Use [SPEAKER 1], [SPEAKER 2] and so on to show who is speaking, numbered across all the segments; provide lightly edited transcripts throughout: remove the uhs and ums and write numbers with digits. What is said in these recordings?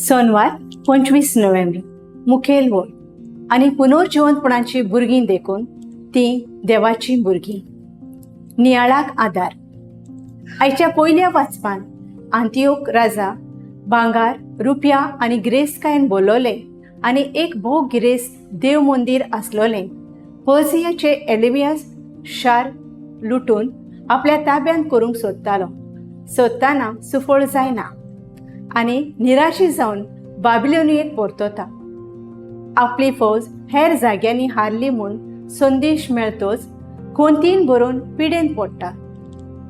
[SPEAKER 1] Sonwar 25 November मुखेल वळ आणि पुनर्जिवंतपणाची भुरगीं देखून ती देवाची भुरगीं. नियाळाक आदार. आयच्या पयल्या वाचपान आंतियोक राजा भांगार, रुपया आनी गिरेस्तकायेन बोलोले आनी एक भोव गिरेस्त देव मंदिर आसलोलें पर्सियाचे एलिवियस शार लुटून आपल्या ताब्यांत करूंक सोदताना सुफळ जायना आनी निराशी जावन बाबिलोनियेक परतता. आपली फौज हेर जाग्यांनी हारली म्हूण संदेश मेळतोच खोंतीन भरून पिडेन पडटा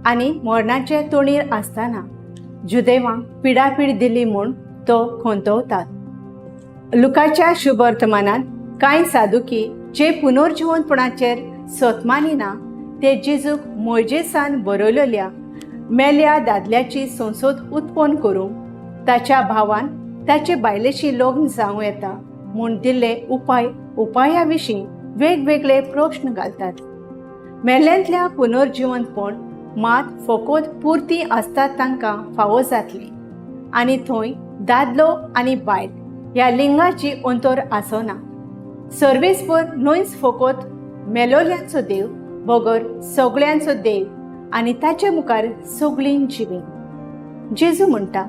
[SPEAKER 1] आनी मरणाचे तोणीर आसतना जुदेवांक पिडापीड दिली म्हूण तो खोंतवतात. लुकाच्या शुभ वर्तमानांत कांय साधुकी जे पुनर्जिवंतपणाचेर सोतमानिना ते जेजूक मोयजेसान बरयलेल्या मेल्या दादल्याची संसद उत्पन्न करूंक ताच्या भावान ताचे बायलेची लग्न जावं येता म्हूण दिल्ले उपाया विशीं वेगवेगळे प्रश्न घालतात. मेल्यांतल्या पुनर्जिवंतपण मात फकत पुर्ती आसतात तांकां फावो जातली आनी थंय दादलो आनी बायल ह्या लिंगाची अंतर आसना. सर्वेस्पर न्हयच फकत मेलोल्यांचो देव बगर सगळ्यांचो देव आनी ताचे मुखार सगळीं जिवीं. जेजू म्हणटा,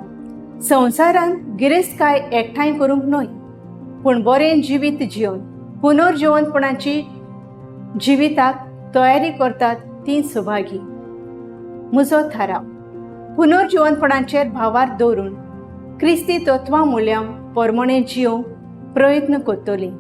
[SPEAKER 1] संवसारांत गिरेस्तकाय एकठांय करूंक न्हय पूण बरें जिवीत जिवन पुनर्जिवंतपणाची जिविताक तयारी करतात ती सुभागी. म्हजो थाराव. पुनर्जिवंतपणाचेर भावार दवरून क्रिस्ती तत्वां मूल्यांक परमणे जियोवंक प्रयत्न करतलीं.